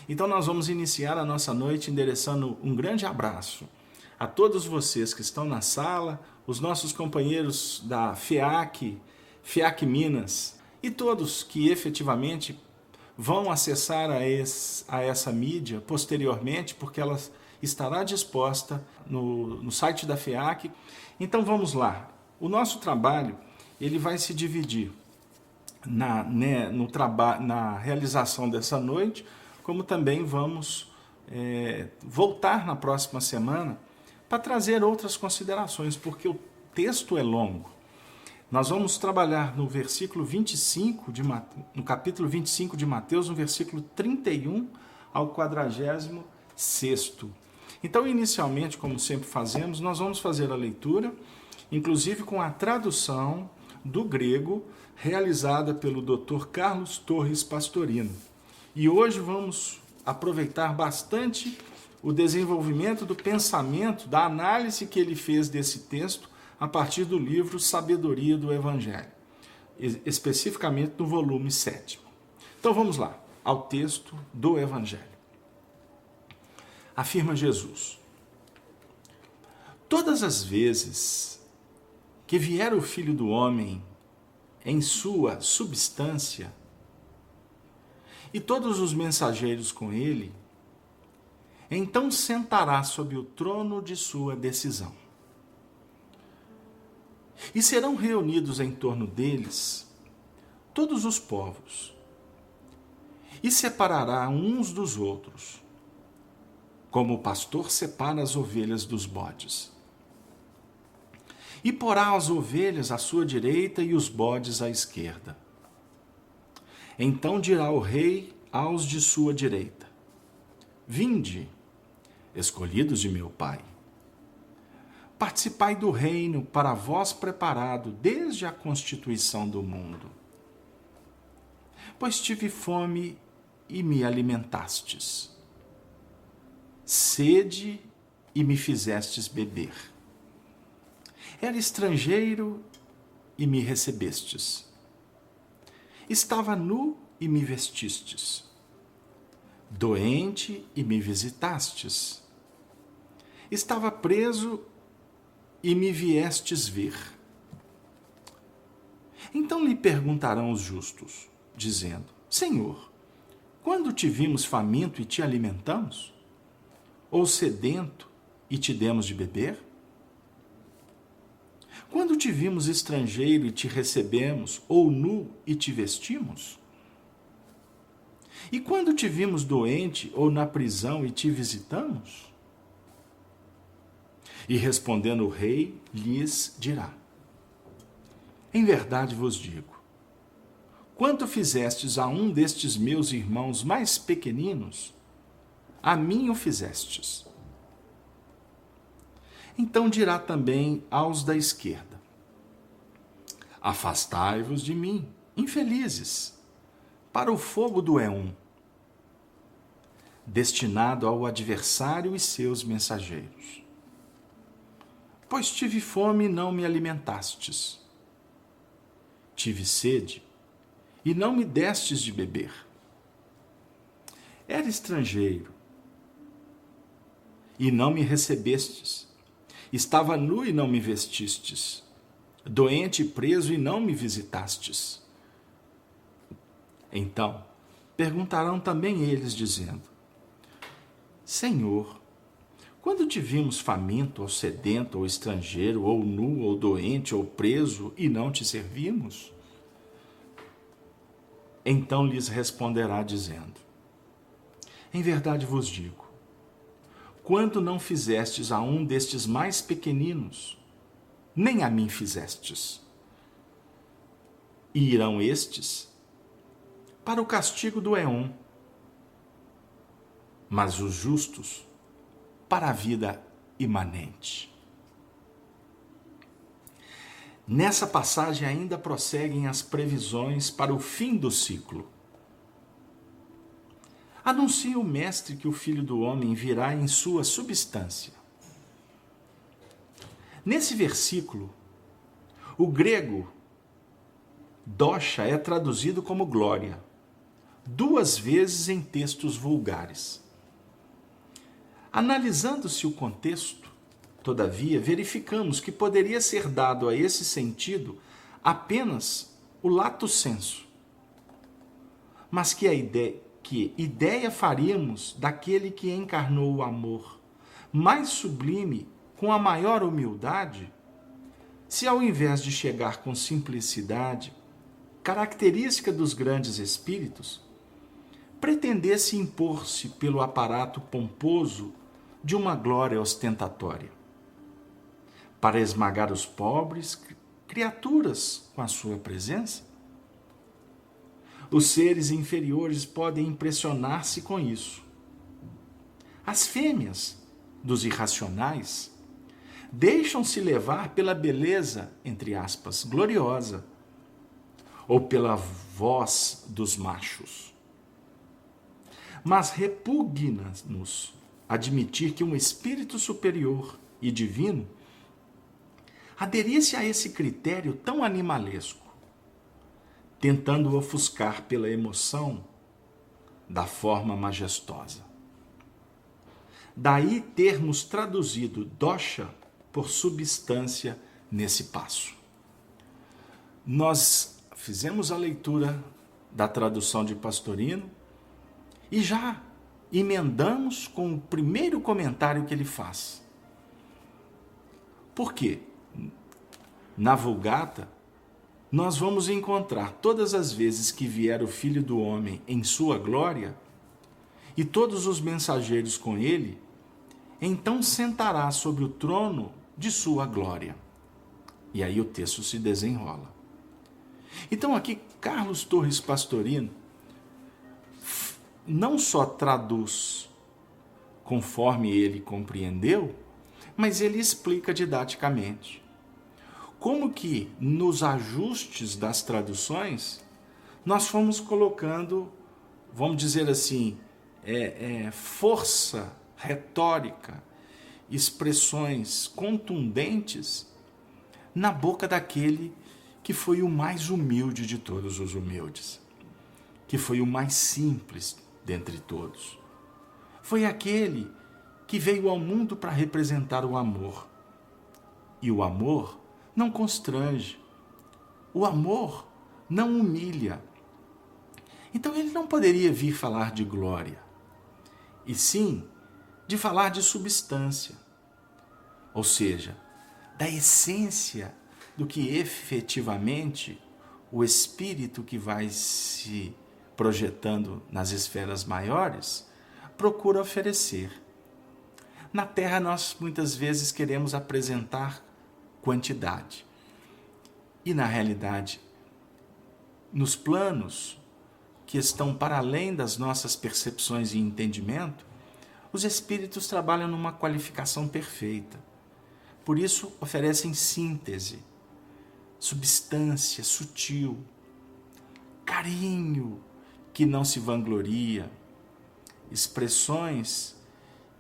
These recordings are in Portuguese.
Então nós vamos iniciar a nossa noite endereçando um grande abraço a todos vocês que estão na sala, os nossos companheiros da FEAC Minas e todos que efetivamente vão acessar a essa mídia posteriormente, porque ela estará disposta no site da FEAC. Então vamos lá. O nosso trabalho ele vai se dividir na realização dessa noite, como também vamos voltar na próxima semana para trazer outras considerações, porque o texto é longo. Nós vamos trabalhar no versículo 25 no capítulo 25 de Mateus, no versículo 31 ao 46º. Então, inicialmente, como sempre fazemos, nós vamos fazer a leitura, inclusive com a tradução do grego, realizada pelo Dr. Carlos Torres Pastorino. E hoje vamos aproveitar bastante o desenvolvimento do pensamento, da análise que ele fez desse texto a partir do livro Sabedoria do Evangelho, especificamente no volume 7. Então vamos lá, ao texto do Evangelho. Afirma Jesus: todas as vezes que vier o Filho do Homem em sua substância, e todos os mensageiros com ele, então sentará sobre o trono de sua decisão. E serão reunidos em torno deles todos os povos, e separará uns dos outros, como o pastor separa as ovelhas dos bodes. E porá as ovelhas à sua direita e os bodes à esquerda. Então dirá o rei aos de sua direita: vinde, escolhidos de meu Pai, participai do reino para vós preparado desde a constituição do mundo. Pois tive fome e me alimentastes, sede e me fizestes beber. Era estrangeiro e me recebestes. Estava nu e me vestistes. Doente e me visitastes. Estava preso e me viestes ver. Então lhe perguntarão os justos, dizendo: Senhor, quando te vimos faminto e te alimentamos? Ou sedento e te demos de beber? Quando te vimos estrangeiro e te recebemos, ou nu e te vestimos? E quando te vimos doente ou na prisão e te visitamos? E respondendo o rei, lhes dirá: em verdade vos digo, quanto fizestes a um destes meus irmãos mais pequeninos, a mim o fizestes. Então dirá também aos da esquerda: afastai-vos de mim, infelizes, para o fogo do Éon, destinado ao adversário e seus mensageiros. Pois tive fome e não me alimentastes. Tive sede e não me destes de beber. Era estrangeiro e não me recebestes. Estava nu e não me vestistes. Doente e preso e não me visitastes. Então perguntarão também eles, dizendo: Senhor, quando te vimos faminto, ou sedento, ou estrangeiro, ou nu, ou doente, ou preso, e não te servimos? Então lhes responderá, dizendo: em verdade vos digo, quando não fizestes a um destes mais pequeninos, nem a mim fizestes. E irão estes para o castigo do Éon, mas os justos para a vida imanente. Nessa passagem ainda prosseguem as previsões para o fim do ciclo. Anuncia o Mestre que o Filho do Homem virá em sua substância. Nesse versículo, o grego dosha é traduzido como glória, 2 vezes em textos vulgares. Analisando-se o contexto, todavia, verificamos que poderia ser dado a esse sentido apenas o lato sensu, mas que ideia faríamos daquele que encarnou o amor mais sublime com a maior humildade, se ao invés de chegar com simplicidade, característica dos grandes espíritos, pretendesse impor-se pelo aparato pomposo de uma glória ostentatória, para esmagar os pobres criaturas com a sua presença? Os seres inferiores podem impressionar-se com isso. As fêmeas dos irracionais deixam-se levar pela beleza, entre aspas, gloriosa, ou pela voz dos machos. Mas repugna-nos admitir que um espírito superior e divino aderisse a esse critério tão animalesco, tentando ofuscar pela emoção da forma majestosa. Daí termos traduzido dosha por substância nesse passo. Nós fizemos a leitura da tradução de Pastorino e já emendamos com o primeiro comentário que ele faz. Por quê? Na Vulgata, nós vamos encontrar todas as vezes que vier o Filho do Homem em sua glória e todos os mensageiros com ele, então sentará sobre o trono de sua glória. E aí o texto se desenrola. Então aqui Carlos Torres Pastorino não só traduz conforme ele compreendeu, mas ele explica didaticamente. Como que nos ajustes das traduções, nós fomos colocando, vamos dizer assim, força retórica, expressões contundentes na boca daquele que foi o mais humilde de todos os humildes, que foi o mais simples dentre todos. Foi aquele que veio ao mundo para representar o amor. E o amor não constrange. O amor não humilha. Então ele não poderia vir falar de glória, e sim de falar de substância, ou seja, da essência do que efetivamente o espírito que vai se projetando nas esferas maiores procura oferecer. Na Terra nós muitas vezes queremos apresentar quantidade. E na realidade, nos planos que estão para além das nossas percepções e entendimento, os espíritos trabalham numa qualificação perfeita. Por isso oferecem síntese, substância sutil, carinho que não se vangloria, expressões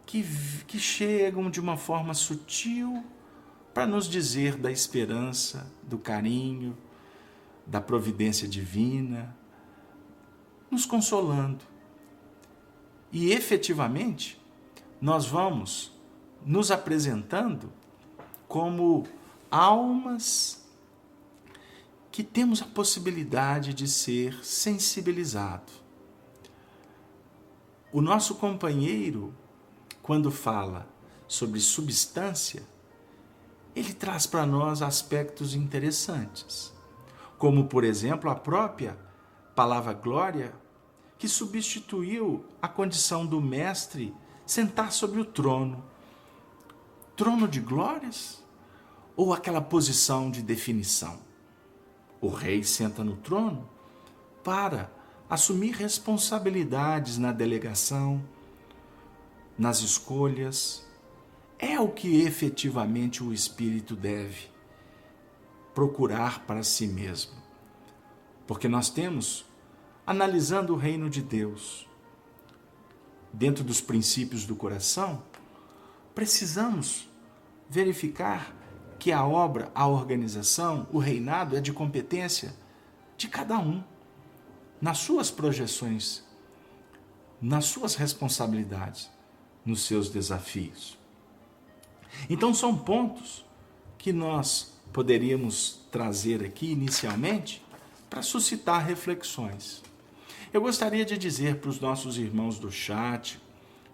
que chegam de uma forma sutil para nos dizer da esperança, do carinho, da providência divina, nos consolando. E efetivamente, nós vamos nos apresentando como almas que temos a possibilidade de ser sensibilizados. O nosso companheiro, quando fala sobre substância, ele traz para nós aspectos interessantes, como, por exemplo, a própria palavra glória, que substituiu a condição do mestre sentar sobre o trono. Trono de glórias? Ou aquela posição de definição? O rei senta no trono para assumir responsabilidades na delegação, nas escolhas. É o que efetivamente o espírito deve procurar para si mesmo. Porque nós temos, analisando o reino de Deus, dentro dos princípios do coração, precisamos verificar que a obra, a organização, o reinado é de competência de cada um. nas suas projeções, nas suas responsabilidades, nos seus desafios. Então são pontos que nós poderíamos trazer aqui inicialmente para suscitar reflexões. Eu gostaria de dizer para os nossos irmãos do chat,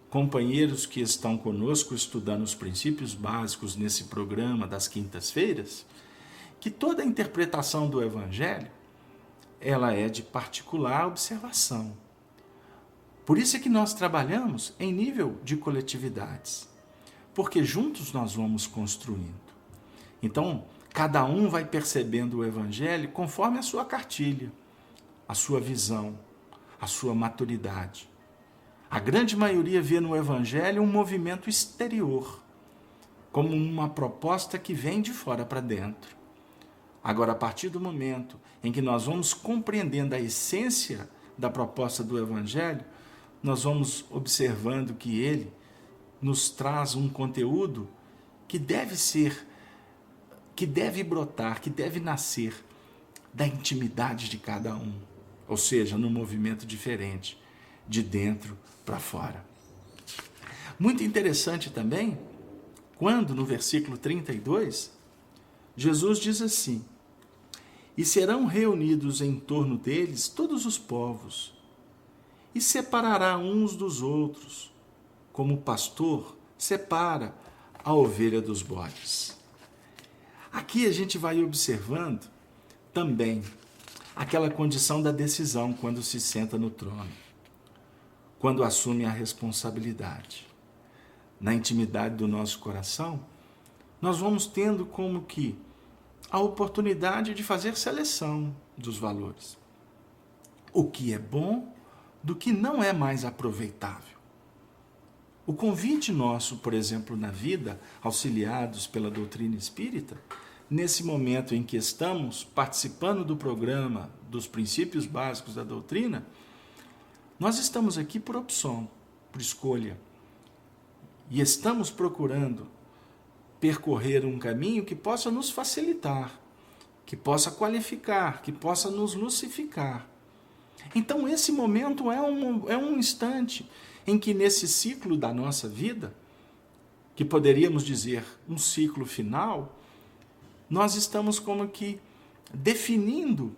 companheiros que estão conosco estudando os princípios básicos nesse programa das quintas-feiras, que toda a interpretação do Evangelho, ela é de particular observação. Por isso é que nós trabalhamos em nível de coletividades, porque juntos nós vamos construindo. Então, cada um vai percebendo o Evangelho conforme a sua cartilha, a sua visão, a sua maturidade. A grande maioria vê no Evangelho um movimento exterior, como uma proposta que vem de fora para dentro. Agora, a partir do momento em que nós vamos compreendendo a essência da proposta do Evangelho, nós vamos observando que ele nos traz um conteúdo que deve ser, que deve brotar, que deve nascer da intimidade de cada um, ou seja, num movimento diferente, de dentro para fora. Muito interessante também, quando no versículo 32, Jesus diz assim: e serão reunidos em torno deles todos os povos, e separará uns dos outros, como o pastor separa a ovelha dos bodes. Aqui a gente vai observando também aquela condição da decisão quando se senta no trono, quando assume a responsabilidade. Na intimidade do nosso coração, nós vamos tendo como que a oportunidade de fazer seleção dos valores. O que é bom do que não é mais aproveitável. O convite nosso, por exemplo, na vida, auxiliados pela doutrina espírita, nesse momento em que estamos participando do programa dos princípios básicos da doutrina, nós estamos aqui por opção, por escolha. E estamos procurando percorrer um caminho que possa nos facilitar, que possa qualificar, que possa nos lucificar. Então esse momento é um instante em que nesse ciclo da nossa vida, que poderíamos dizer um ciclo final, nós estamos como que definindo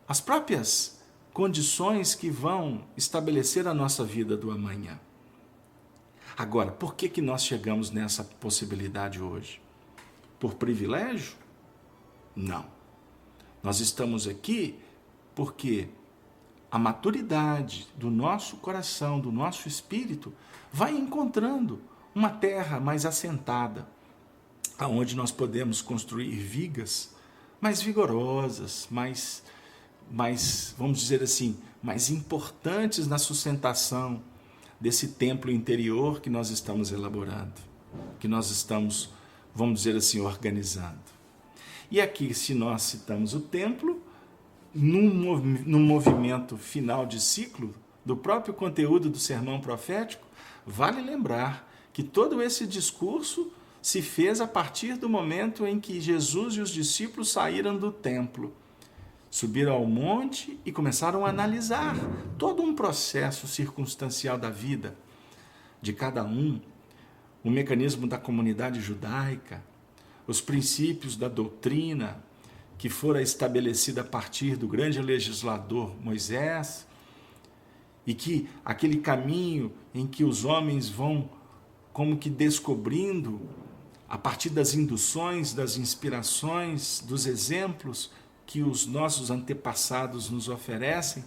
as próprias condições que vão estabelecer a nossa vida do amanhã. Agora, por que nós chegamos nessa possibilidade hoje? Por privilégio? Não. Nós estamos aqui porque a maturidade do nosso coração, do nosso espírito, vai encontrando uma terra mais assentada, aonde nós podemos construir vigas mais vigorosas, mais, vamos dizer assim, mais importantes na sustentação desse templo interior que nós estamos elaborando, que nós estamos, vamos dizer assim, organizando. E aqui, se nós citamos o templo, num movimento final de ciclo do próprio conteúdo do sermão profético, vale lembrar que todo esse discurso se fez a partir do momento em que Jesus e os discípulos saíram do templo, subiram ao monte e começaram a analisar todo um processo circunstancial da vida de cada um, o mecanismo da comunidade judaica, os princípios da doutrina que fora estabelecida a partir do grande legislador Moisés, e que aquele caminho em que os homens vão como que descobrindo, a partir das induções, das inspirações, dos exemplos que os nossos antepassados nos oferecem,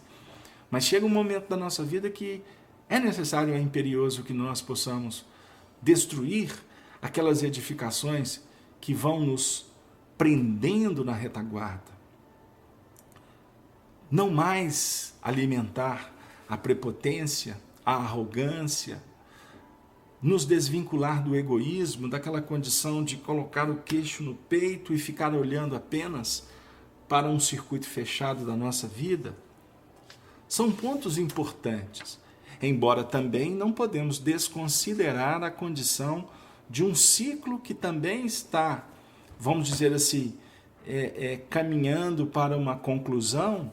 mas chega um momento da nossa vida que é necessário, é imperioso que nós possamos destruir aquelas edificações que vão nos prendendo na retaguarda. Não mais alimentar a prepotência, a arrogância, nos desvincular do egoísmo, daquela condição de colocar o queixo no peito e ficar olhando apenas para um circuito fechado da nossa vida. São pontos importantes, embora também não podemos desconsiderar a condição de um ciclo que também está, vamos dizer assim, caminhando para uma conclusão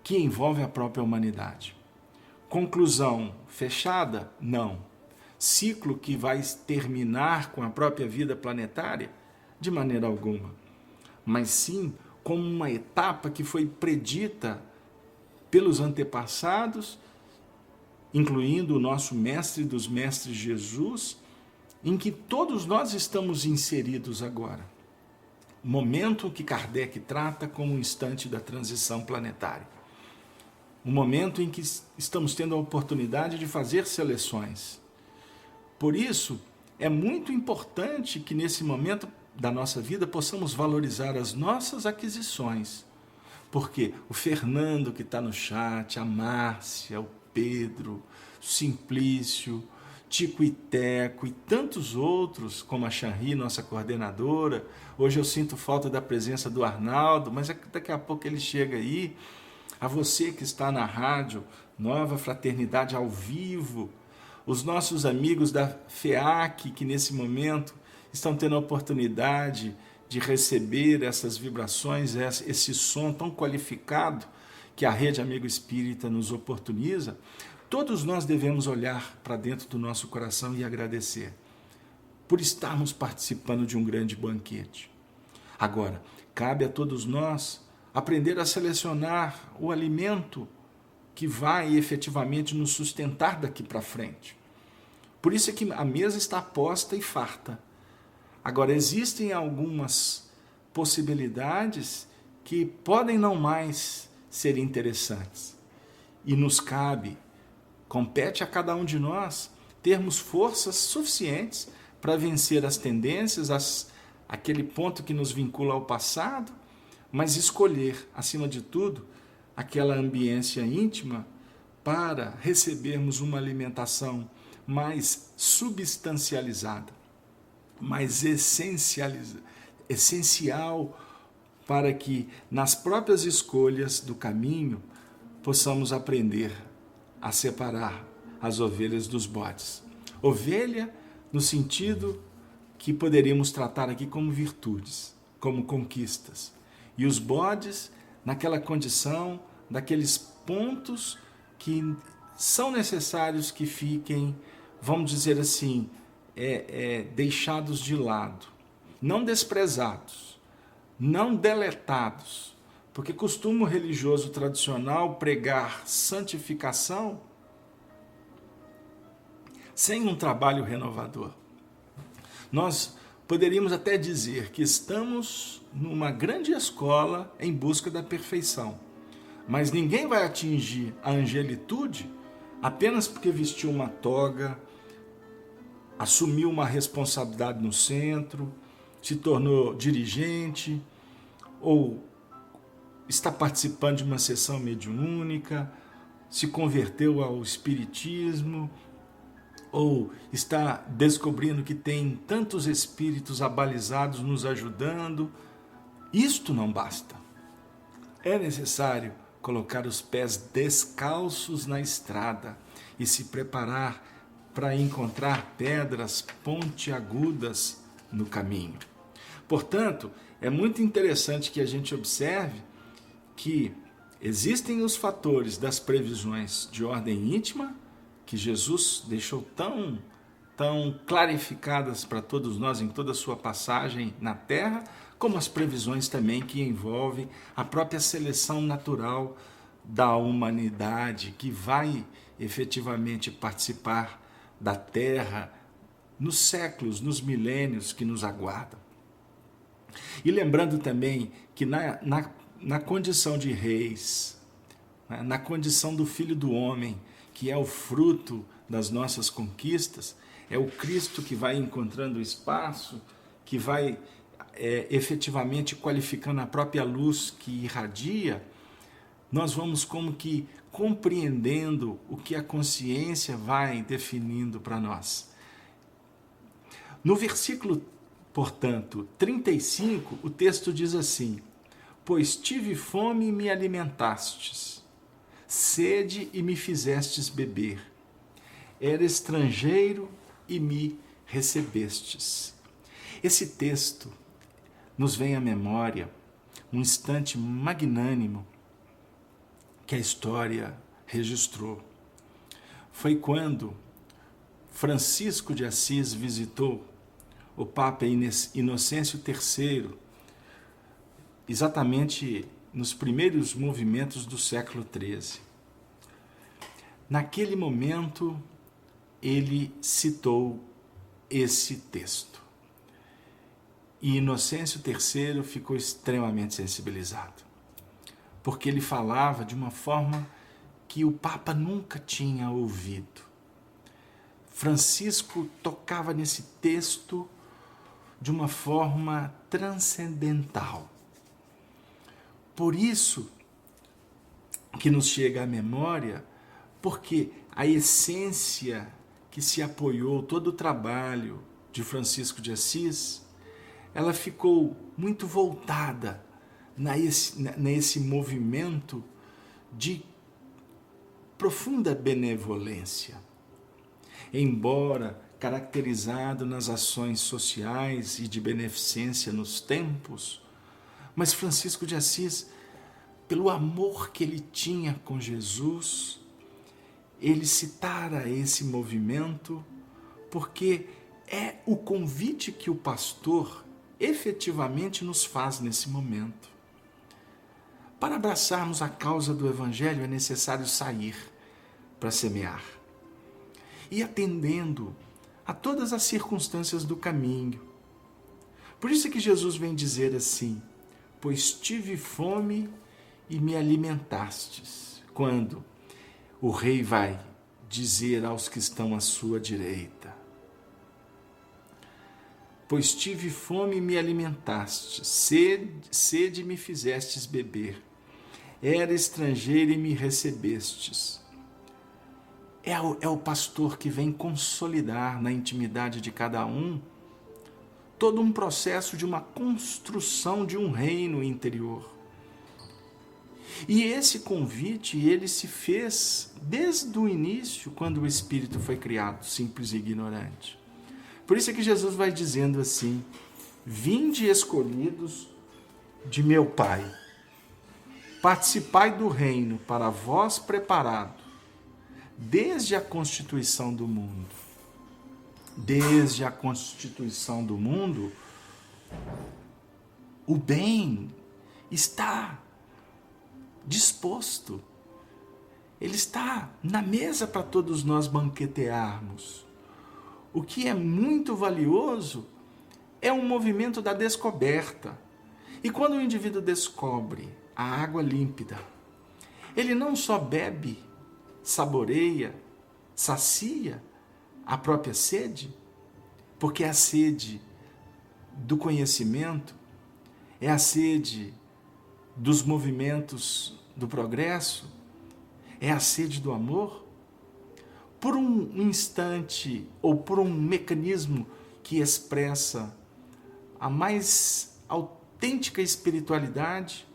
que envolve a própria humanidade. Conclusão fechada? Não. Ciclo que vai terminar com a própria vida planetária? De maneira alguma. Mas sim como uma etapa que foi predita pelos antepassados, incluindo o nosso mestre dos mestres Jesus, em que todos nós estamos inseridos agora. Momento que Kardec trata como um instante da transição planetária. Um momento em que estamos tendo a oportunidade de fazer seleções. Por isso, é muito importante que nesse momento da nossa vida possamos valorizar as nossas aquisições. Porque o Fernando que está no chat, a Márcia, o Pedro, o Simplício, Tico e Teco e tantos outros, como a Chanri, nossa coordenadora. Hoje eu sinto falta da presença do Arnaldo, mas daqui a pouco ele chega aí. A você que está na rádio, Nova Fraternidade ao vivo, os nossos amigos da FEAC, que nesse momento estão tendo a oportunidade de receber essas vibrações, esse som tão qualificado que a Rede Amigo Espírita nos oportuniza, todos nós devemos olhar para dentro do nosso coração e agradecer por estarmos participando de um grande banquete. Agora, cabe a todos nós aprender a selecionar o alimento que vai efetivamente nos sustentar daqui para frente. Por isso é que a mesa está posta e farta. Agora, existem algumas possibilidades que podem não mais ser interessantes. E nos cabe, compete a cada um de nós, termos forças suficientes para vencer as tendências, aquele ponto que nos vincula ao passado, mas escolher, acima de tudo, aquela ambiência íntima para recebermos uma alimentação mais substancializada, mais essencial para que nas próprias escolhas do caminho possamos aprender a separar as ovelhas dos bodes. Ovelha no sentido que poderíamos tratar aqui como virtudes, como conquistas. E os bodes naquela condição daqueles pontos que são necessários que fiquem, vamos dizer assim, deixados de lado, não desprezados, não deletados, porque costuma o religioso tradicional pregar santificação sem um trabalho renovador. Nós poderíamos até dizer que estamos numa grande escola em busca da perfeição, mas ninguém vai atingir a angelitude apenas porque vestiu uma toga, assumiu uma responsabilidade no centro, se tornou dirigente, ou está participando de uma sessão mediúnica, se converteu ao espiritismo, ou está descobrindo que tem tantos espíritos abalizados nos ajudando. Isto não basta. É necessário colocar os pés descalços na estrada e se preparar para encontrar pedras pontiagudas no caminho. Portanto, é muito interessante que a gente observe que existem os fatores das previsões de ordem íntima, que Jesus deixou tão clarificadas para todos nós em toda a sua passagem na Terra, como as previsões também que envolvem a própria seleção natural da humanidade, que vai efetivamente participar da Terra nos séculos, nos milênios que nos aguardam. E lembrando também que na condição de reis, na condição do Filho do Homem, que é o fruto das nossas conquistas, é o Cristo que vai encontrando espaço, que vai efetivamente qualificando a própria luz que irradia. Nós vamos como que compreendendo o que a consciência vai definindo para nós. No versículo, portanto, 35, o texto diz assim: pois tive fome e me alimentastes, sede e me fizestes beber, era estrangeiro e me recebestes. Esse texto nos vem à memória um instante magnânimo que a história registrou. Foi quando Francisco de Assis visitou o Papa Inocêncio III, exatamente nos primeiros movimentos do século XIII. Naquele momento, ele citou esse texto. E Inocêncio III ficou extremamente sensibilizado, porque ele falava de uma forma que o Papa nunca tinha ouvido. Francisco tocava nesse texto de uma forma transcendental. Por isso que nos chega à memória, porque a essência que se apoiou, todo o trabalho de Francisco de Assis, ela ficou muito voltada nesse movimento de profunda benevolência. Embora caracterizado nas ações sociais e de beneficência nos tempos, mas Francisco de Assis, pelo amor que ele tinha com Jesus, ele citara esse movimento porque é o convite que o pastor efetivamente nos faz nesse momento. Para abraçarmos a causa do Evangelho é necessário sair para semear. E atendendo a todas as circunstâncias do caminho. Por isso é que Jesus vem dizer assim: pois tive fome e me alimentastes. Quando o rei vai dizer aos que estão à sua direita: pois tive fome e me alimentastes, sede me fizestes beber, era estrangeiro e me recebestes. É o pastor que vem consolidar na intimidade de cada um todo um processo de uma construção de um reino interior. E esse convite, ele se fez desde o início, quando o Espírito foi criado, simples e ignorante. Por isso é que Jesus vai dizendo assim: vinde escolhidos de meu Pai, participai do reino para vós preparado, desde a constituição do mundo. Desde a constituição do mundo, o bem está disposto. Ele está na mesa para todos nós banquetearmos. O que é muito valioso é um movimento da descoberta. E quando o indivíduo descobre a água límpida, ele não só bebe, saboreia, sacia a própria sede, porque é a sede do conhecimento, é a sede dos movimentos do progresso, é a sede do amor. Por um instante ou por um mecanismo que expressa a mais autêntica espiritualidade,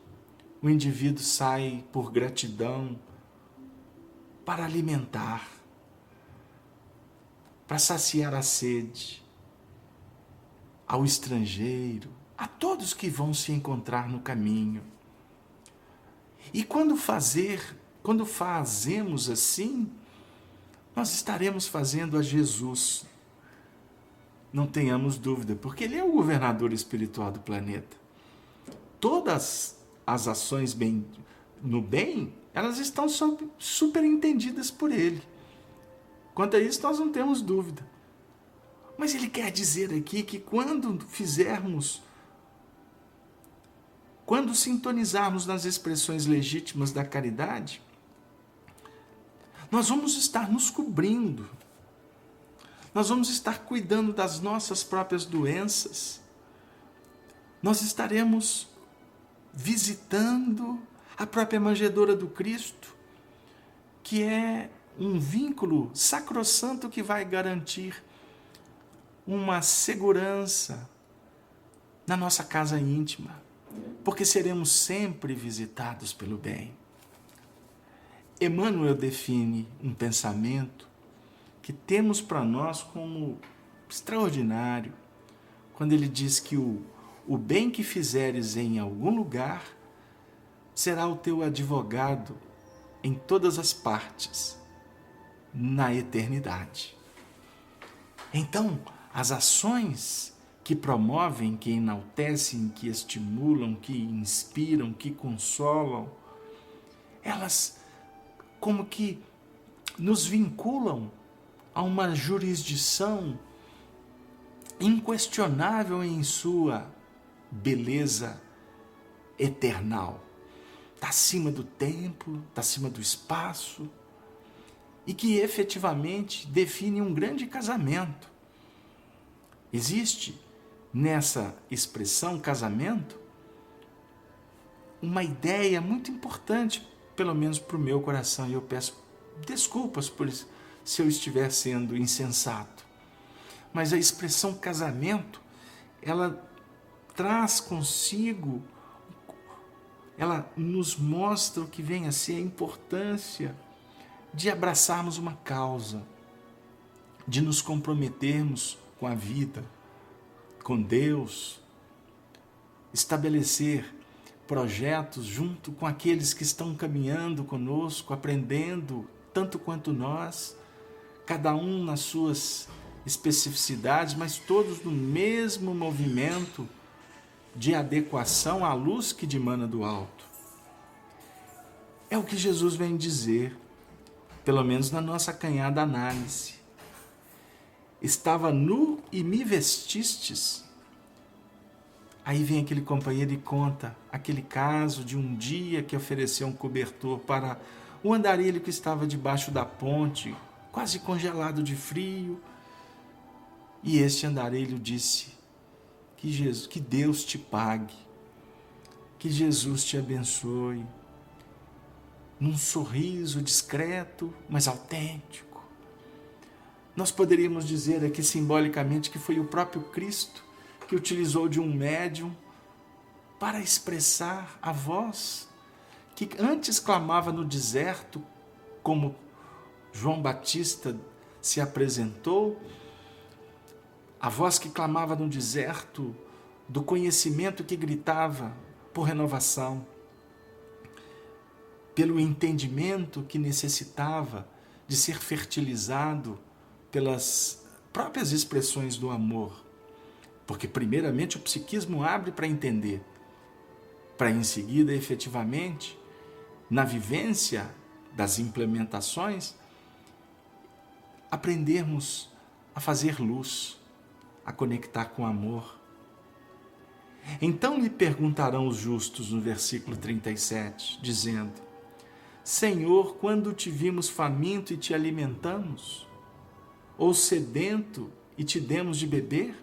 o indivíduo sai por gratidão para alimentar, para saciar a sede ao estrangeiro, a todos que vão se encontrar no caminho. E quando fazemos assim, nós estaremos fazendo a Jesus. Não tenhamos dúvida, porque Ele é o governador espiritual do planeta. Todas as ações no bem, elas estão superentendidas por Ele. Quanto a isso, nós não temos dúvida. Mas Ele quer dizer aqui que quando sintonizarmos nas expressões legítimas da caridade, nós vamos estar nos cobrindo, nós vamos estar cuidando das nossas próprias doenças, nós estaremos visitando a própria manjedoura do Cristo, que é um vínculo sacrossanto que vai garantir uma segurança na nossa casa íntima, porque seremos sempre visitados pelo bem. Emmanuel define um pensamento que temos para nós como extraordinário, quando ele diz que o bem que fizeres em algum lugar será o teu advogado em todas as partes, na eternidade. Então, as ações que promovem, que enaltecem, que estimulam, que inspiram, que consolam, elas como que nos vinculam a uma jurisdição inquestionável em sua beleza eternal. Está acima do tempo, está acima do espaço, e que efetivamente define um grande casamento. Existe nessa expressão casamento uma ideia muito importante, pelo menos para o meu coração, e eu peço desculpas por isso, se eu estiver sendo insensato. Mas a expressão casamento, ela traz consigo, ela nos mostra o que vem a ser a importância de abraçarmos uma causa, de nos comprometermos com a vida, com Deus, estabelecer projetos junto com aqueles que estão caminhando conosco, aprendendo tanto quanto nós, cada um nas suas especificidades, mas todos no mesmo movimento de adequação à luz que dimana do alto. É o que Jesus vem dizer, pelo menos na nossa acanhada análise. Estava nu e me vestistes. Aí vem aquele companheiro e conta aquele caso de um dia que ofereceu um cobertor para o andarilho que estava debaixo da ponte, quase congelado de frio. E este andarilho disse que Deus te pague, que Jesus te abençoe, num sorriso discreto, mas autêntico. Nós poderíamos dizer aqui simbolicamente que foi o próprio Cristo que utilizou de um médium para expressar a voz que antes clamava no deserto, como João Batista se apresentou, a voz que clamava no deserto do conhecimento que gritava por renovação, pelo entendimento que necessitava de ser fertilizado pelas próprias expressões do amor. Porque primeiramente o psiquismo abre para entender, para em seguida, efetivamente, na vivência das implementações, aprendermos a fazer luz, a conectar com amor. Então lhe perguntarão os justos no versículo 37, dizendo: Senhor, quando te vimos faminto e te alimentamos? Ou sedento e te demos de beber?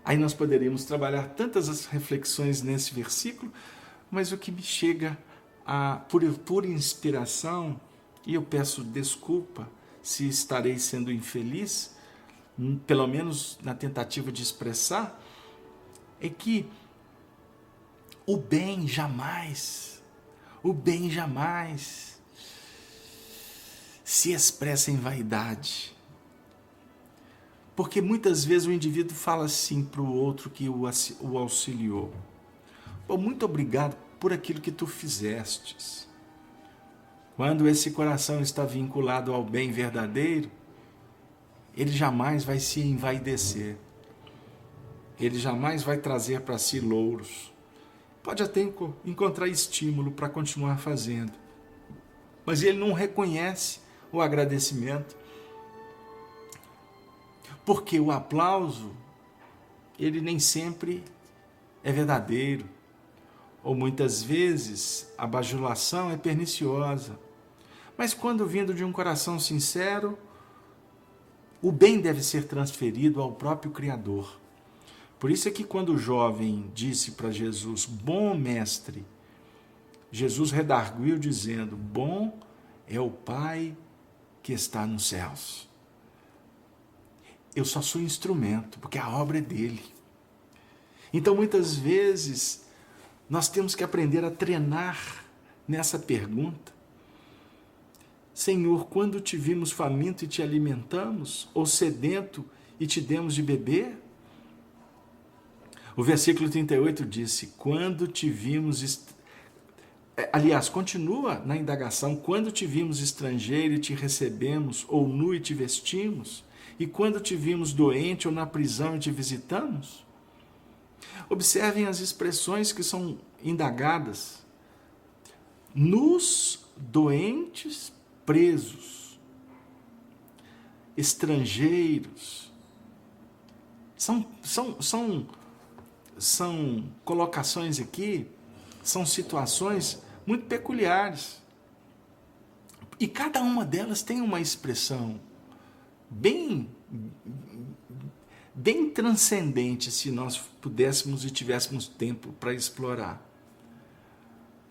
Aí nós poderíamos trabalhar tantas as reflexões nesse versículo, mas o que me chega por inspiração, e eu peço desculpa se estarei sendo infeliz, pelo menos na tentativa de expressar, é que o bem jamais se expressa em vaidade. Porque muitas vezes o indivíduo fala assim para o outro que o auxiliou: Pô, muito obrigado por aquilo que tu fizestes. Quando esse coração está vinculado ao bem verdadeiro, ele jamais vai se envaidecer. Ele jamais vai trazer para si louros. Pode até encontrar estímulo para continuar fazendo, mas ele não reconhece o agradecimento. Porque o aplauso, ele nem sempre é verdadeiro. Ou muitas vezes a bajulação é perniciosa. Mas quando vindo de um coração sincero, o bem deve ser transferido ao próprio Criador. Por isso é que quando o jovem disse para Jesus: Bom mestre, Jesus redarguiu dizendo: Bom é o Pai que está nos céus. Eu só sou instrumento, porque a obra é dele. Então, muitas vezes, nós temos que aprender a treinar nessa pergunta: Senhor, quando te vimos faminto e te alimentamos, ou sedento e te demos de beber? O versículo 38 disse: Aliás, continua na indagação: quando te vimos estrangeiro e te recebemos, ou nu e te vestimos? E quando te vimos doente ou na prisão e te visitamos? Observem as expressões que são indagadas: nus, doentes, presos, estrangeiros. São colocações aqui, são situações muito peculiares. E cada uma delas tem uma expressão bem transcendente, se nós pudéssemos e tivéssemos tempo para explorar.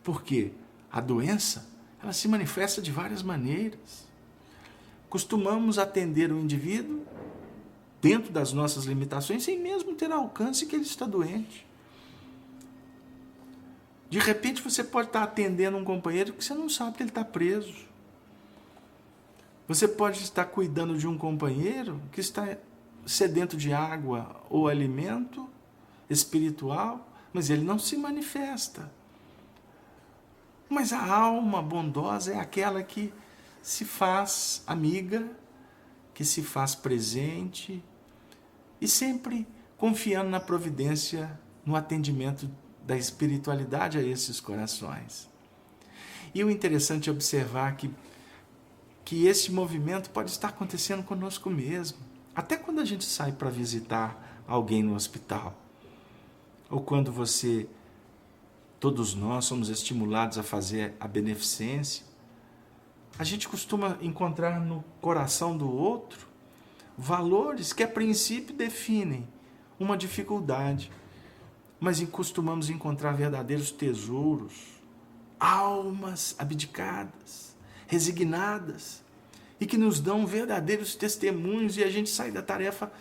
Porque a doença, ela se manifesta de várias maneiras. Costumamos atender o indivíduo dentro das nossas limitações, sem mesmo ter alcance que ele está doente. De repente você pode estar atendendo um companheiro que você não sabe que ele está preso. Você pode estar cuidando de um companheiro que está sedento de água ou alimento espiritual, mas ele não se manifesta. Mas a alma bondosa é aquela que se faz amiga, que se faz presente e sempre confiando na providência, no atendimento da espiritualidade a esses corações. E o interessante é observar que esse movimento pode estar acontecendo conosco mesmo. Até quando a gente sai para visitar alguém no hospital, ou quando todos nós somos estimulados a fazer a beneficência, a gente costuma encontrar no coração do outro valores que a princípio definem uma dificuldade, mas costumamos encontrar verdadeiros tesouros, almas abdicadas, resignadas, e que nos dão verdadeiros testemunhos, e a gente sai da tarefa,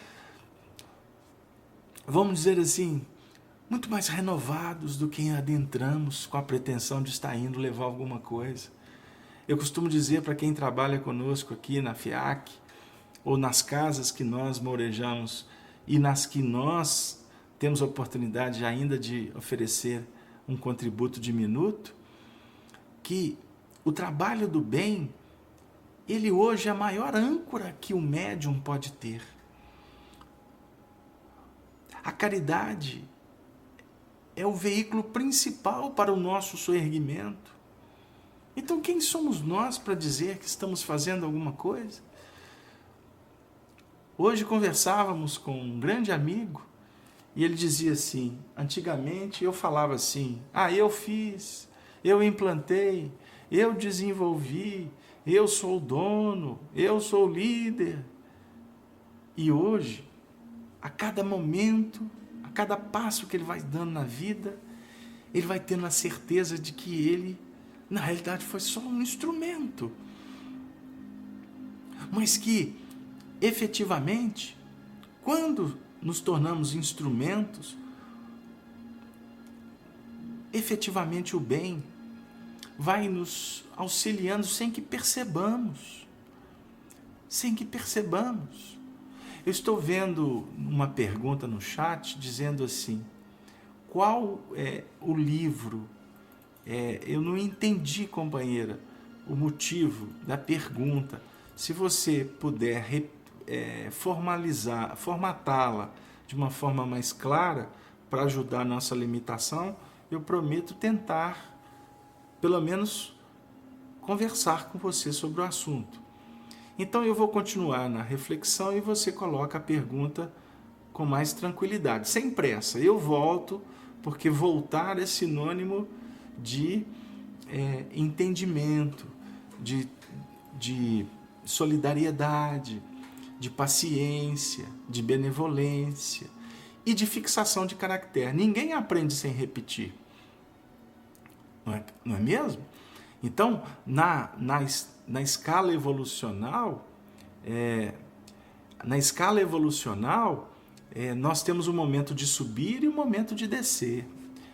vamos dizer assim, muito mais renovados do que adentramos com a pretensão de estar indo levar alguma coisa. Eu costumo dizer para quem trabalha conosco aqui na FIAC, ou nas casas que nós morejamos e nas que nós temos a oportunidade ainda de oferecer um contributo diminuto, que o trabalho do bem, ele hoje é a maior âncora que o médium pode ter. A caridade é o veículo principal para o nosso soerguimento. Então, quem somos nós para dizer que estamos fazendo alguma coisa? Hoje conversávamos com um grande amigo e ele dizia assim: antigamente eu falava assim, eu fiz, eu implantei, eu desenvolvi, eu sou o dono, eu sou o líder. E hoje, a cada momento, a cada passo que ele vai dando na vida, ele vai tendo a certeza de que ele, na realidade, foi só um instrumento. Mas que, efetivamente, quando nos tornamos instrumentos, efetivamente o bem vai nos auxiliando sem que percebamos. Sem que percebamos. Eu estou vendo uma pergunta no chat dizendo assim: qual é o livro? Eu não entendi, companheira, o motivo da pergunta. Se você puder formatá-la de uma forma mais clara para ajudar a nossa limitação, eu prometo tentar, pelo menos, conversar com você sobre o assunto. Então eu vou continuar na reflexão e você coloca a pergunta com mais tranquilidade, sem pressa. Eu volto, porque voltar é sinônimo de entendimento, de solidariedade, de paciência, de benevolência e de fixação de caractere. Ninguém aprende sem repetir. Não é mesmo? Então, na escala evolucional, nós temos um momento de subir e um momento de descer.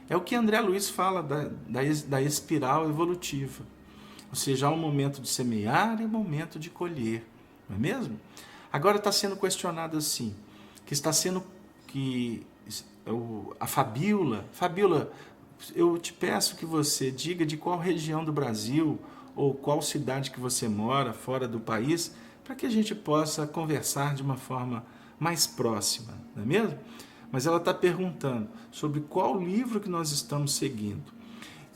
É o que André Luiz fala da espiral evolutiva. Ou seja, há um momento de semear e um momento de colher. Não é mesmo? Agora está sendo questionado assim, a Fabíola eu te peço que você diga de qual região do Brasil ou qual cidade que você mora, fora do país, para que a gente possa conversar de uma forma mais próxima, não é mesmo? Mas ela está perguntando sobre qual livro que nós estamos seguindo.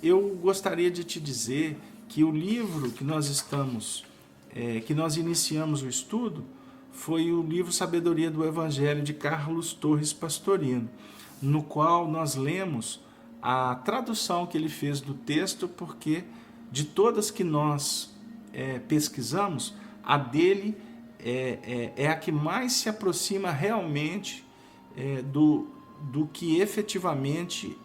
Eu gostaria de te dizer que o livro que que nós iniciamos o estudo, foi o livro Sabedoria do Evangelho de Carlos Torres Pastorino, no qual nós lemos a tradução que ele fez do texto, porque de todas que nós pesquisamos, a dele é a que mais se aproxima realmente do que efetivamente,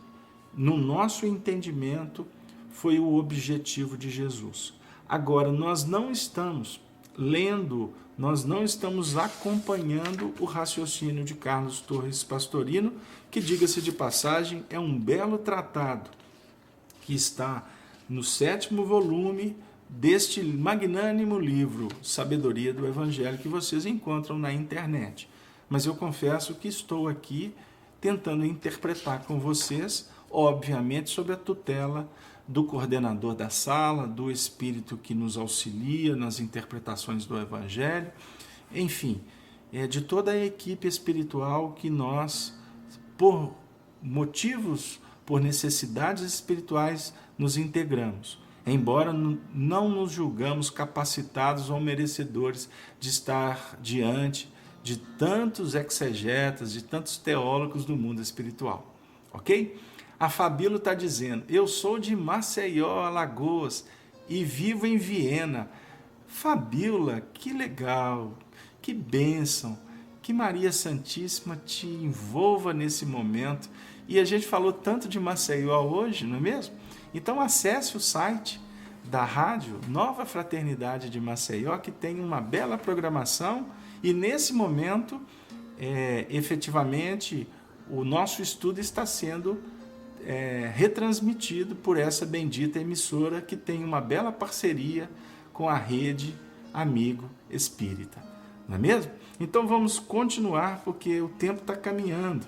no nosso entendimento, foi o objetivo de Jesus. Agora, nós não estamos lendo, nós não estamos acompanhando o raciocínio de Carlos Torres Pastorino, que, diga-se de passagem, é um belo tratado que está no 7º volume deste magnânimo livro, Sabedoria do Evangelho, que vocês encontram na internet. Mas eu confesso que estou aqui tentando interpretar com vocês, obviamente sob a tutela do coordenador da sala, do Espírito que nos auxilia nas interpretações do Evangelho, enfim, de toda a equipe espiritual que nós, por motivos, por necessidades espirituais, nos integramos, embora não nos julgamos capacitados ou merecedores de estar diante de tantos exegetas, de tantos teólogos do mundo espiritual, ok? A Fabíola está dizendo, eu sou de Maceió, Alagoas, e vivo em Viena. Fabíola, que legal, que bênção, que Maria Santíssima te envolva nesse momento. E a gente falou tanto de Maceió hoje, não é mesmo? Então acesse o site da rádio Nova Fraternidade de Maceió, que tem uma bela programação, e nesse momento, efetivamente, o nosso estudo está sendo retransmitido por essa bendita emissora que tem uma bela parceria com a rede Amigo Espírita, não é mesmo? Então vamos continuar, porque o tempo está caminhando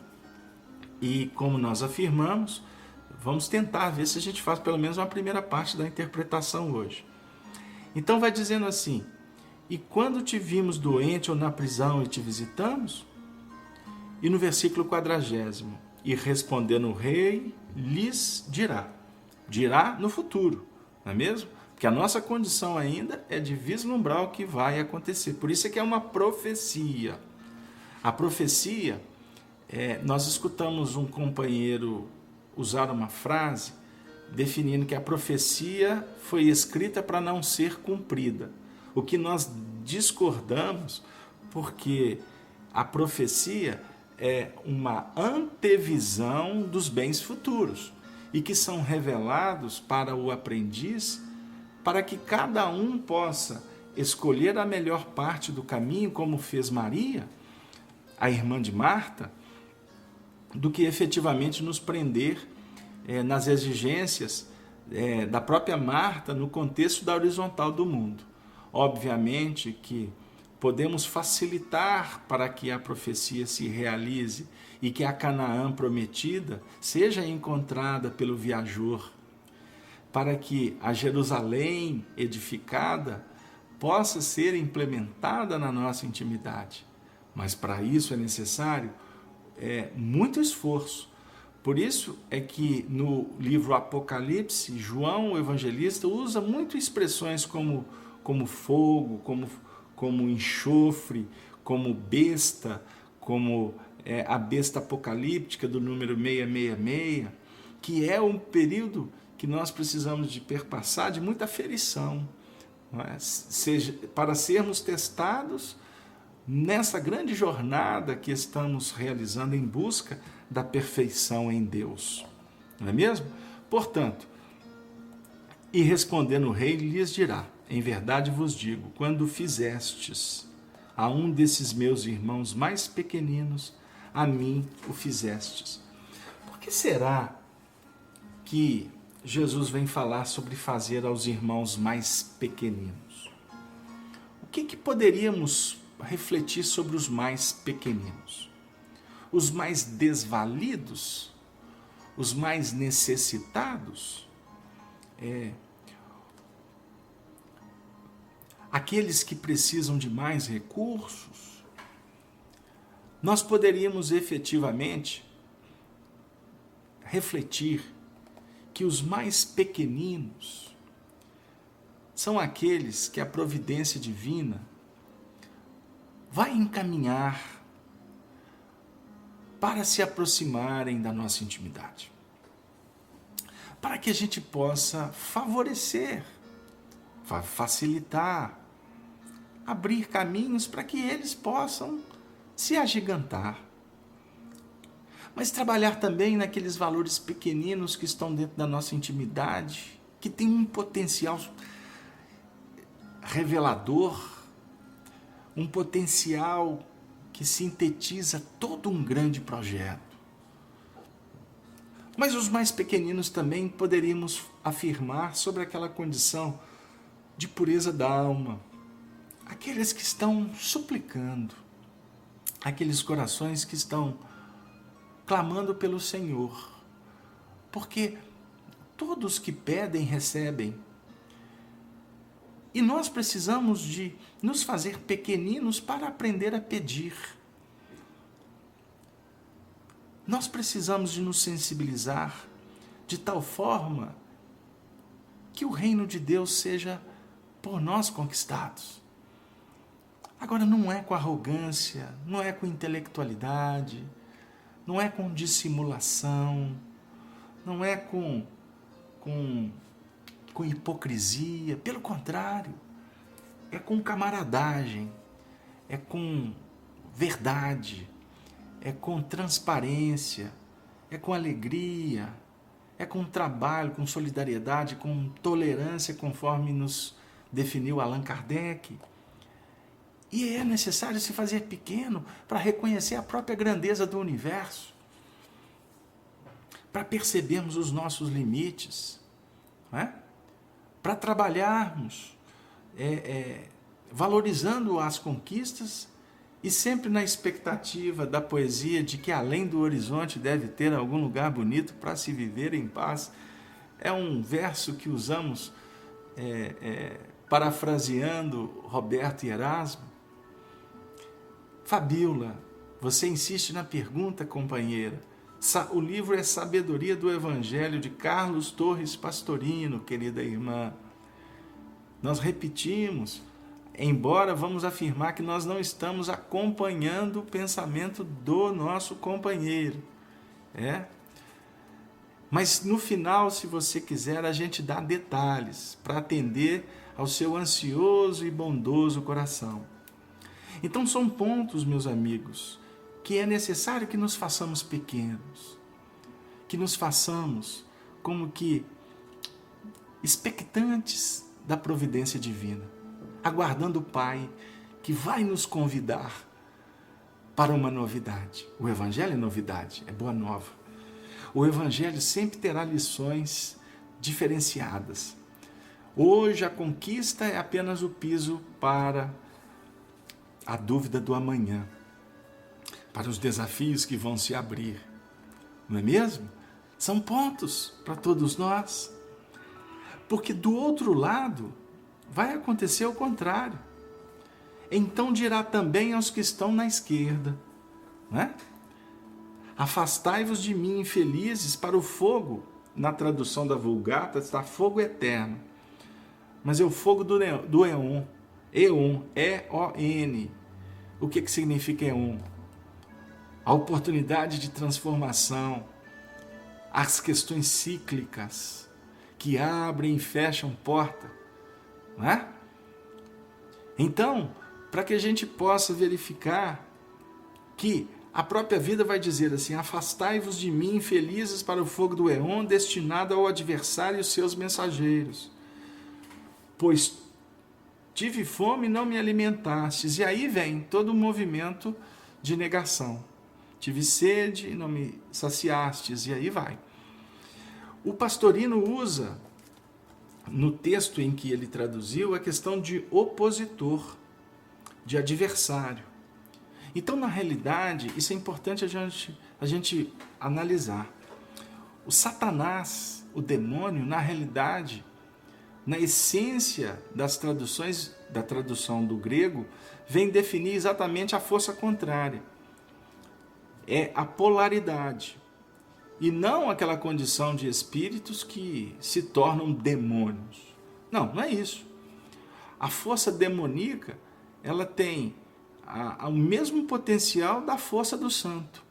e, como nós afirmamos, vamos tentar ver se a gente faz pelo menos uma primeira parte da interpretação hoje. Então vai dizendo assim, e quando te vimos doente ou na prisão e te visitamos? E no versículo 40, e respondendo o rei, lhes dirá no futuro, não é mesmo? Porque a nossa condição ainda é de vislumbrar o que vai acontecer, por isso é que é uma profecia. A profecia, nós escutamos um companheiro usar uma frase definindo que a profecia foi escrita para não ser cumprida, o que nós discordamos, porque a profecia é uma antevisão dos bens futuros e que são revelados para o aprendiz, para que cada um possa escolher a melhor parte do caminho, como fez Maria, a irmã de Marta, do que efetivamente nos prender nas exigências da própria Marta no contexto da horizontal do mundo. Obviamente que podemos facilitar para que a profecia se realize e que a Canaã prometida seja encontrada pelo viajor, para que a Jerusalém edificada possa ser implementada na nossa intimidade. Mas para isso é necessário muito esforço. Por isso é que no livro Apocalipse, João, o evangelista, usa muito expressões como fogo, como enxofre, como besta, como a besta apocalíptica do número 666, que é um período que nós precisamos de perpassar de muita aferição, não é? Para sermos testados nessa grande jornada que estamos realizando em busca da perfeição em Deus, não é mesmo? Portanto, e respondendo o rei, lhes dirá, em verdade vos digo, quando fizestes a um desses meus irmãos mais pequeninos, a mim o fizestes. Por que será que Jesus vem falar sobre fazer aos irmãos mais pequeninos? O que poderíamos refletir sobre os mais pequeninos? Os mais desvalidos? os mais necessitados, aqueles que precisam de mais recursos, nós poderíamos efetivamente refletir que os mais pequeninos são aqueles que a providência divina vai encaminhar para se aproximarem da nossa intimidade, para que a gente possa favorecer, facilitar, abrir caminhos para que eles possam se agigantar. Mas trabalhar também naqueles valores pequeninos que estão dentro da nossa intimidade, que tem um potencial revelador, um potencial que sintetiza todo um grande projeto. Mas os mais pequeninos também poderíamos afirmar sobre aquela condição de pureza da alma, aqueles que estão suplicando, aqueles corações que estão clamando pelo Senhor, porque todos que pedem, recebem. E nós precisamos de nos fazer pequeninos para aprender a pedir. Nós precisamos de nos sensibilizar de tal forma que o reino de Deus seja por nós conquistados. Agora, não é com arrogância, não é com intelectualidade, não é com dissimulação, não é com hipocrisia, pelo contrário, é com camaradagem, é com verdade, é com transparência, é com alegria, é com trabalho, com solidariedade, com tolerância, conforme nos definiu Allan Kardec. E é necessário se fazer pequeno para reconhecer a própria grandeza do universo, para percebermos os nossos limites, não é? Para trabalharmos valorizando as conquistas e sempre na expectativa da poesia de que além do horizonte deve ter algum lugar bonito para se viver em paz. É um verso que usamos parafraseando Roberto e Erasmo. Fabíola, você insiste na pergunta, companheira. O livro é Sabedoria do Evangelho, de Carlos Torres Pastorino, querida irmã. Nós repetimos, embora vamos afirmar que nós não estamos acompanhando o pensamento do nosso companheiro. Mas no final, se você quiser, a gente dá detalhes para atender ao seu ansioso e bondoso coração. Então são pontos, meus amigos, que é necessário que nos façamos pequenos, que nos façamos como que expectantes da providência divina, aguardando o Pai que vai nos convidar para uma novidade. O Evangelho é novidade, é boa nova. O Evangelho sempre terá lições diferenciadas. Hoje a conquista é apenas o piso para a dúvida do amanhã, para os desafios que vão se abrir, não é mesmo? São pontos para todos nós, porque do outro lado vai acontecer o contrário. Então dirá também aos que estão na esquerda, né? Afastai-vos de mim, infelizes, para o fogo. Na tradução da Vulgata está fogo eterno, mas é o fogo do Eon, E-O-N. O que significa Eon? A oportunidade de transformação, as questões cíclicas que abrem e fecham porta, não é? Então, para que a gente possa verificar que a própria vida vai dizer assim: afastai-vos de mim, infelizes, para o fogo do Eon, destinado ao adversário e os seus mensageiros. Pois tive fome e não me alimentastes. E aí vem todo o movimento de negação. Tive sede e não me saciastes. E aí vai. O Pastorino usa, no texto em que ele traduziu, a questão de opositor, de adversário. Então, na realidade, isso é importante a gente analisar. O Satanás, o demônio, na realidade, na essência das traduções, da tradução do grego, vem definir exatamente a força contrária. É a polaridade. E não aquela condição de espíritos que se tornam demônios. Não, não é isso. A força demoníaca, ela tem o mesmo potencial da força do santo.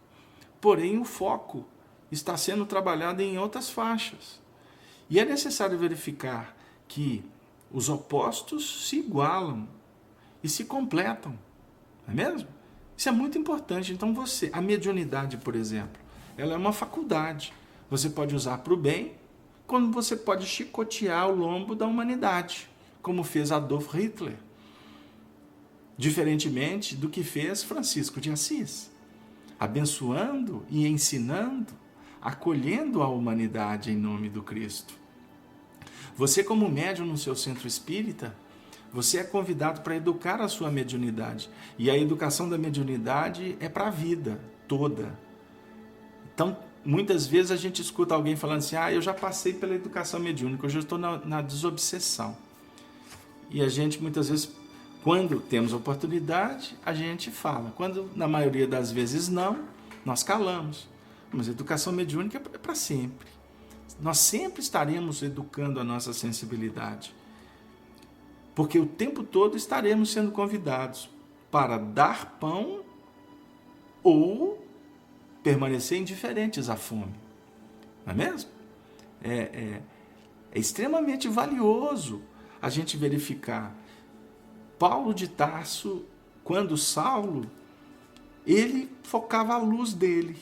Porém, o foco está sendo trabalhado em outras faixas. E é necessário verificar que os opostos se igualam e se completam. Não é mesmo? Isso é muito importante. Então a mediunidade, por exemplo, ela é uma faculdade. Você pode usar para o bem, como você pode chicotear o lombo da humanidade, como fez Adolf Hitler. Diferentemente do que fez Francisco de Assis, abençoando e ensinando, acolhendo a humanidade em nome do Cristo. Você, como médium no seu centro espírita, você é convidado para educar a sua mediunidade. E a educação da mediunidade é para a vida toda. Então, muitas vezes a gente escuta alguém falando assim, eu já passei pela educação mediúnica, hoje eu estou na desobsessão. E a gente, muitas vezes, quando temos oportunidade, a gente fala. Quando, na maioria das vezes, não, nós calamos. Mas a educação mediúnica é para sempre. Nós sempre estaremos educando a nossa sensibilidade. Porque o tempo todo estaremos sendo convidados para dar pão ou permanecer indiferentes à fome. Não é mesmo? É extremamente valioso a gente verificar. Paulo de Tarso, quando Saulo, ele focava a luz dele.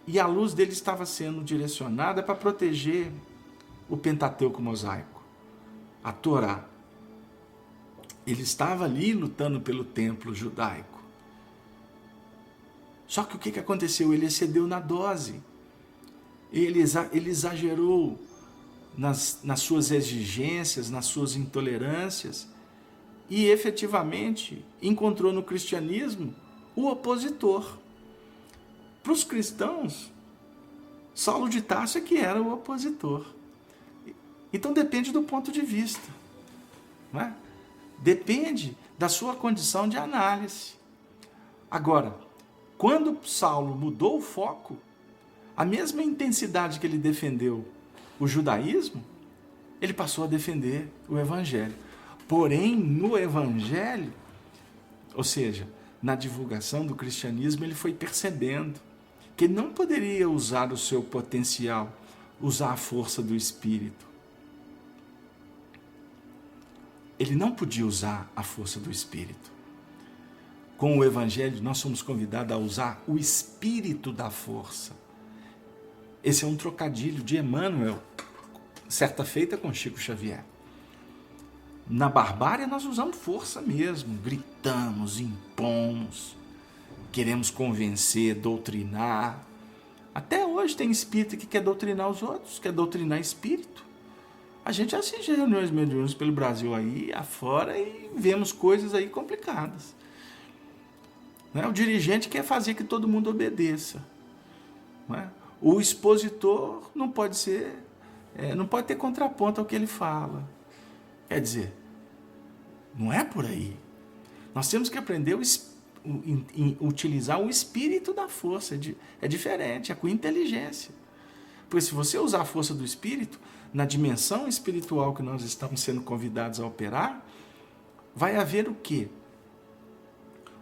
E a luz dele estava sendo direcionada para proteger o Pentateuco mosaico, a Torá. Ele estava ali lutando pelo templo judaico. Só que o que aconteceu? Ele excedeu na dose. Ele exagerou nas suas exigências, nas suas intolerâncias e efetivamente encontrou no cristianismo o opositor. Para os cristãos, Saulo de Tarso é que era o opositor. Então depende do ponto de vista. Não é? Depende da sua condição de análise. Agora, quando Saulo mudou o foco, a mesma intensidade que ele defendeu o judaísmo, ele passou a defender o evangelho. Porém, no evangelho, ou seja, na divulgação do cristianismo, ele foi percebendo que ele não poderia usar o seu potencial, usar a força do Espírito. Ele não podia usar a força do Espírito. Com o Evangelho, nós somos convidados a usar o Espírito da força. Esse é um trocadilho de Emmanuel, certa feita com Chico Xavier. Na barbárie, nós usamos força mesmo, gritamos, impomos, queremos convencer, doutrinar. Até hoje tem espírita que quer doutrinar os outros, quer doutrinar espírito. A gente assiste reuniões mediúnicas pelo Brasil aí, afora, e vemos coisas aí complicadas. Não é? O dirigente quer fazer que todo mundo obedeça. Não é? O expositor não pode ter contraponto ao que ele fala. Quer dizer, não é por aí. Nós temos que aprender utilizar o espírito da força. É diferente, é com inteligência. Porque se você usar a força do espírito, na dimensão espiritual que nós estamos sendo convidados a operar, vai haver o quê?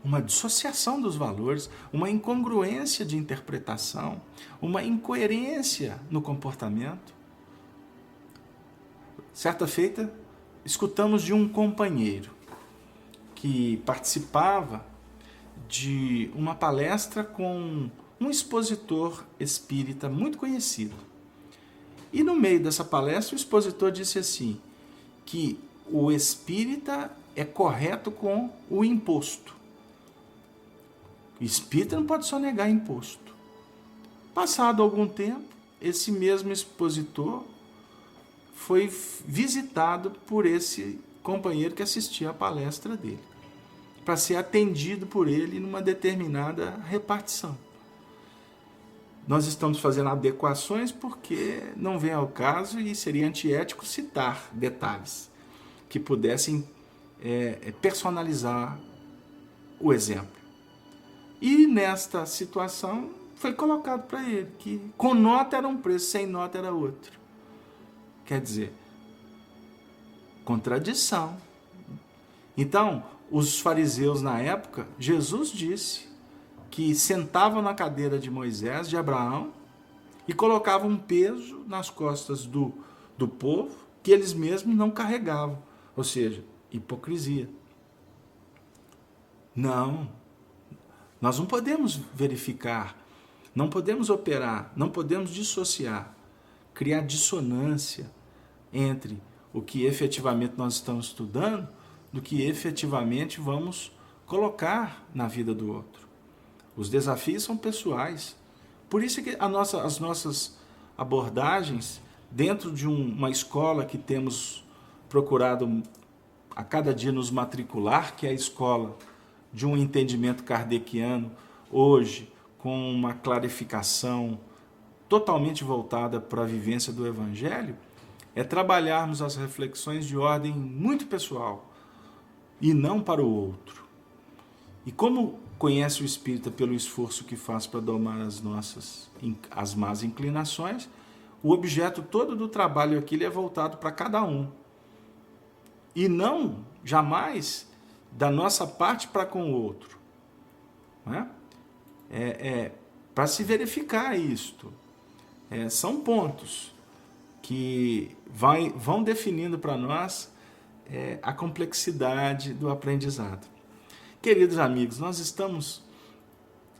Uma dissociação dos valores, uma incongruência de interpretação, uma incoerência no comportamento. Certa feita, escutamos de um companheiro que participava de uma palestra com um expositor espírita muito conhecido. E no meio dessa palestra, o expositor disse assim, que o espírita é correto com o imposto. O espírita não pode sonegar imposto. Passado algum tempo, esse mesmo expositor foi visitado por esse companheiro que assistia à palestra dele, para ser atendido por ele numa determinada repartição. nós estamos fazendo adequações porque não vem ao caso e seria antiético citar detalhes que pudessem personalizar o exemplo. E nesta situação foi colocado para ele que com nota era um preço, sem nota era outro. Quer dizer, contradição. Então, os fariseus na época, Jesus disse que sentavam na cadeira de Moisés, de Abraão, e colocavam um peso nas costas do povo que eles mesmos não carregavam. Ou seja, hipocrisia. Não, nós não podemos verificar, não podemos operar, não podemos dissociar, criar dissonância entre o que efetivamente nós estamos estudando do que efetivamente vamos colocar na vida do outro. Os desafios são pessoais. Por isso que as nossas abordagens, dentro de uma escola que temos procurado a cada dia nos matricular, que é a escola de um entendimento kardeciano, hoje com uma clarificação totalmente voltada para a vivência do Evangelho, é trabalharmos as reflexões de ordem muito pessoal e não para o outro. E como conhece o espírita pelo esforço que faz para domar as más inclinações, o objeto todo do trabalho aqui é voltado para cada um. E não, jamais, da nossa parte para com o outro. Não é? Para se verificar isto. São pontos que vão definindo para nós a complexidade do aprendizado. Queridos amigos, nós estamos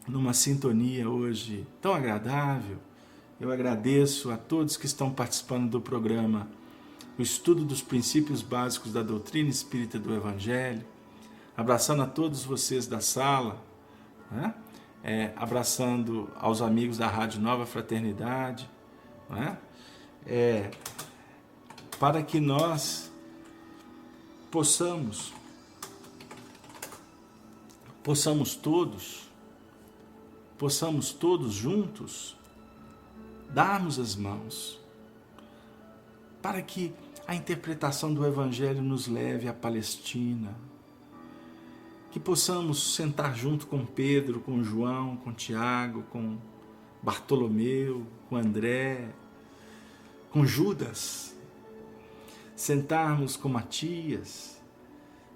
numa sintonia hoje tão agradável. Eu agradeço a todos que estão participando do programa, o estudo dos princípios básicos da doutrina espírita do Evangelho, abraçando a todos vocês da sala, né? Abraçando aos amigos da Rádio Nova Fraternidade, né? Para que nós possamos todos juntos darmos as mãos, para que a interpretação do Evangelho nos leve à Palestina, que possamos sentar junto com Pedro, com João, com Tiago, com Bartolomeu, com André, com Judas, sentarmos com Matias,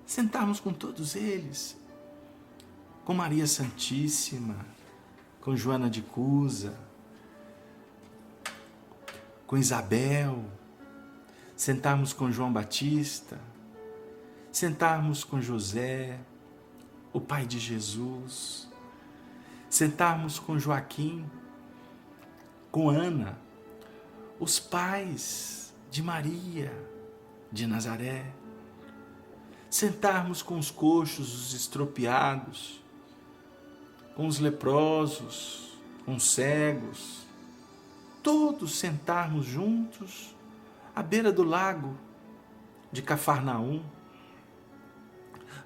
sentarmos com todos eles, com Maria Santíssima, com Joana de Cusa, com Isabel, sentarmos com João Batista, sentarmos com José, o pai de Jesus, sentarmos com Joaquim, com Ana, os pais de Maria de Nazaré, sentarmos com os coxos, os estropiados, com os leprosos, com os cegos, todos sentarmos juntos à beira do lago de Cafarnaum,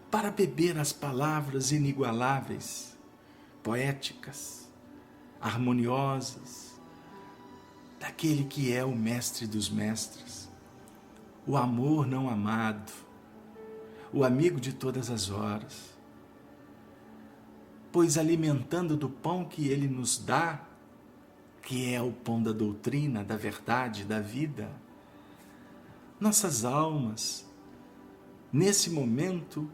para beber as palavras inigualáveis, poéticas, harmoniosas, daquele que é o mestre dos mestres, o amor não amado, o amigo de todas as horas. Pois alimentando do pão que ele nos dá, que é o pão da doutrina, da verdade, da vida, nossas almas, nesse momento,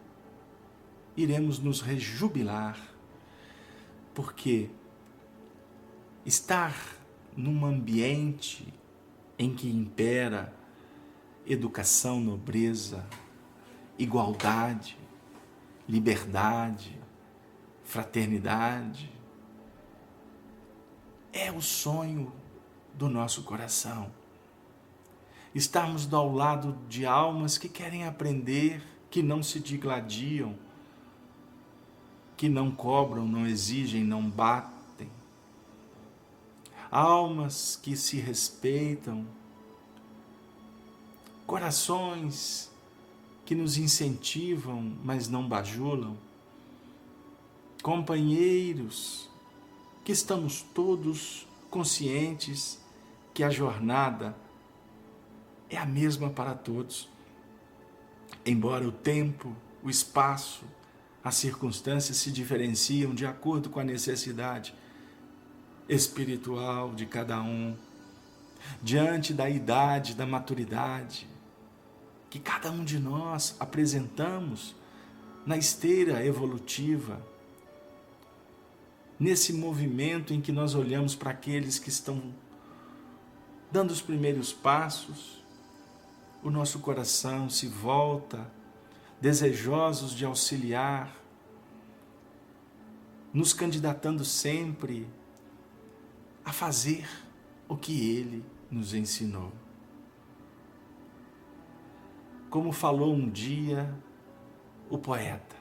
iremos nos rejubilar, porque estar num ambiente em que impera educação, nobreza, igualdade, liberdade, fraternidade, é o sonho do nosso coração. Estarmos ao lado de almas que querem aprender, que não se digladiam, que não cobram, não exigem, não batem. Almas que se respeitam, corações que nos incentivam, mas não bajulam, companheiros que estamos todos conscientes que a jornada é a mesma para todos. Embora o tempo, o espaço, as circunstâncias se diferenciam de acordo com a necessidade espiritual de cada um, diante da idade, da maturidade que cada um de nós apresentamos na esteira evolutiva, nesse movimento em que nós olhamos para aqueles que estão dando os primeiros passos, o nosso coração se volta, desejosos de auxiliar, nos candidatando sempre a fazer o que Ele nos ensinou. Como falou um dia o poeta,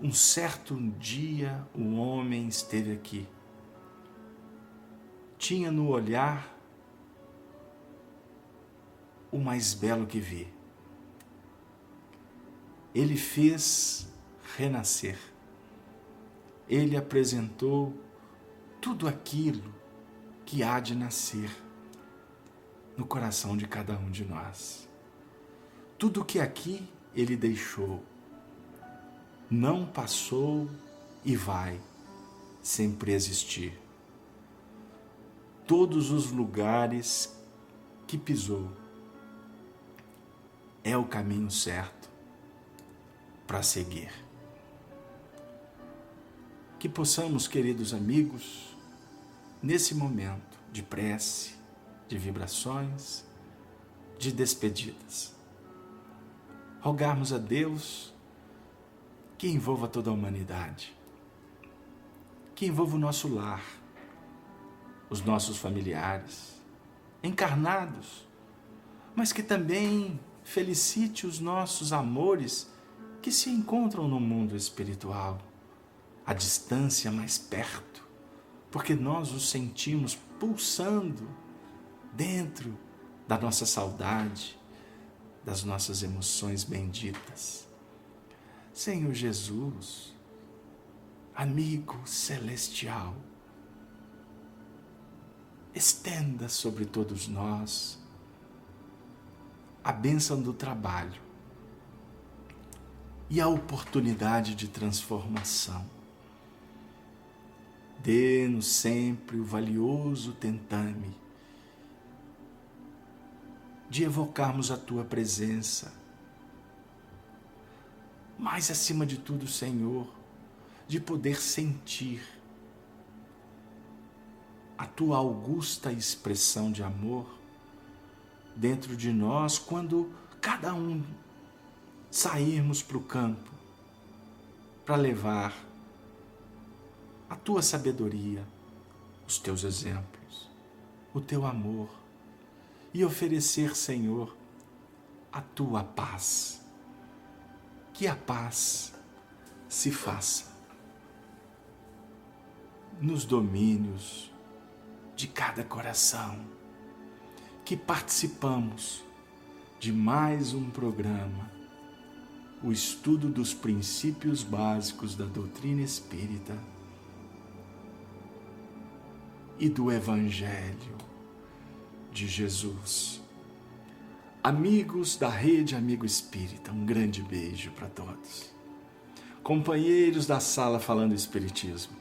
um certo dia o homem esteve aqui, tinha no olhar o mais belo que vi. Ele fez renascer. Ele apresentou tudo aquilo que há de nascer no coração de cada um de nós. Tudo que aqui Ele deixou não passou e vai sempre existir. Todos os lugares que pisou é o caminho certo para seguir. Que possamos, queridos amigos, nesse momento de prece, de vibrações, de despedidas, rogarmos a Deus que envolva toda a humanidade, que envolva o nosso lar, os nossos familiares, encarnados, mas que também felicite os nossos amores que se encontram no mundo espiritual, à distância, mais perto, porque nós os sentimos pulsando dentro da nossa saudade, das nossas emoções benditas. Senhor Jesus, amigo celestial, estenda sobre todos nós a bênção do trabalho e a oportunidade de transformação. Dê-nos sempre o valioso tentame de evocarmos a Tua presença, mas acima de tudo, Senhor, de poder sentir a Tua augusta expressão de amor dentro de nós quando cada um sairmos para o campo para levar a Tua sabedoria, os Teus exemplos, o Teu amor e oferecer, Senhor, a Tua paz. Que a paz se faça nos domínios de cada coração, que participamos de mais um programa, o estudo dos princípios básicos da doutrina espírita e do Evangelho de Jesus. Amigos da Rede Amigo Espírita, um grande beijo para todos. Companheiros da sala Falando Espiritismo,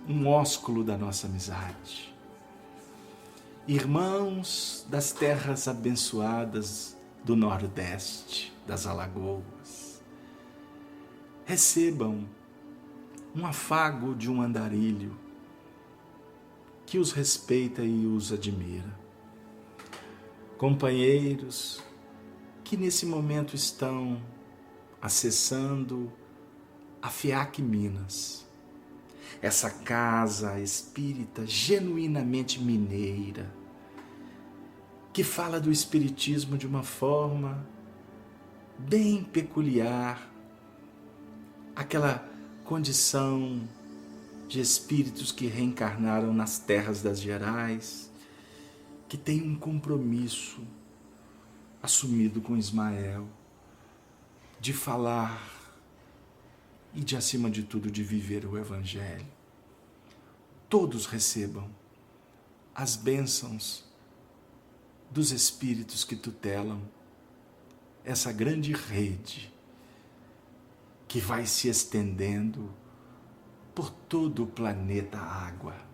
um ósculo da nossa amizade. Irmãos das terras abençoadas do Nordeste, das Alagoas, recebam um afago de um andarilho que os respeita e os admira. Companheiros que nesse momento estão acessando a FEAC Minas, essa casa espírita genuinamente mineira, que fala do espiritismo de uma forma bem peculiar, aquela condição de espíritos que reencarnaram nas terras das Gerais, que tem um compromisso assumido com Ismael, de falar e de, acima de tudo, de viver o Evangelho. todos recebam as bênçãos dos Espíritos que tutelam essa grande rede que vai se estendendo por todo o planeta Água.